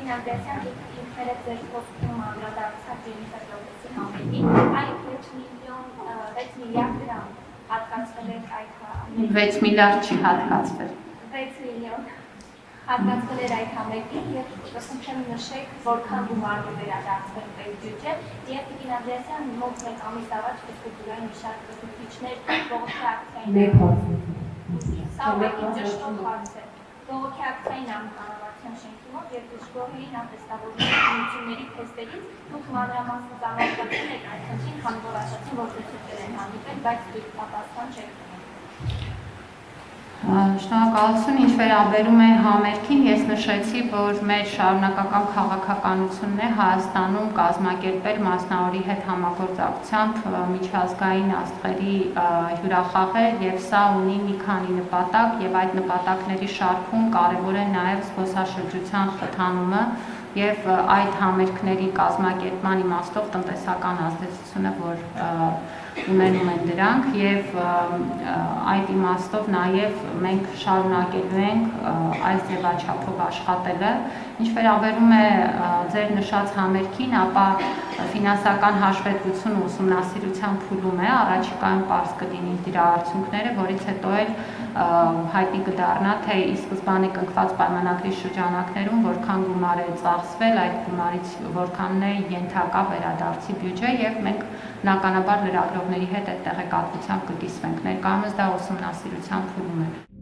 Տիկին Անդրեասյան ինքներդ ձեր խոսքում անդրադարձաք Ջենիֆեր Լոպեսի համերգին, այլ 6 միլիարդ դրամ հատկացվել էր այդ 6 միլիարդ չի հատկացվել։ 6 միլիոն հատկացվել էր այդ համերգին եւ ուսուցչեմ նշեք որքան գումարով վերադարձվել պետբյուջե եւ Տիկին Անդրեասյան մոտ 1 ամիս առաջ ֆիզկուլտուրայի մի շարք կրթիչներ բողոքի ակցիային Սա ճշտով հարց է։ Բողոքի ակցիային անվանության շենքի մոտ եւ դժգոհ էին ապստավորությունների թեստերից դուք մանրամասն ծանոթացել եք այդ խնդրին, քանի որ ասացին, որ դեպքեր են հանդիպել, բայց դուք պատասխան չեք տվել։ Շնորհակալություն, ինչ վերաբերում է համերգին, ես նշեցի, որ մեր շարունակական քաղաքականությունն է Հայաստանում կազմակերպել մասնավորի հետ համագործակցությամբ միջազգային աստղերի հյուրախաղեր եւ սա ունի մի քանի նպատակ եւ այդ նպատակների շարքում կարեւոր է նաեւ զբոսաշրջության խթանումը եւ այդ համերգների կազմակերպման իմաստով տնտեսական ազդեցությունը, որ ունենում են դրանք եւ այդ իմաստով նաեւ մենք շարունակելու ենք այս ձևաչափով աշխատելը ինչ վերաբերում է ձեր նշած համերգին, ապա ֆինանսական հաշվետվությունը ուսումնասիրության փուլում է, առաջիկայում պարզ կլինի դրա արդյունքները, որից հետո էլ հայտի կդառնա, թե ի սկզբանե կնքված պայմանագրի շրջանակներում որքան գումար է ծախսվել, այդ գումարից որքանն է ենթակա վերադարձի բյուջե եւ մենք բնականաբար լրագրողների հետ այդ տեղեկատվությամբ կկիսվենք։ Ներկայումս դա ուսումնասիրության փուլում է։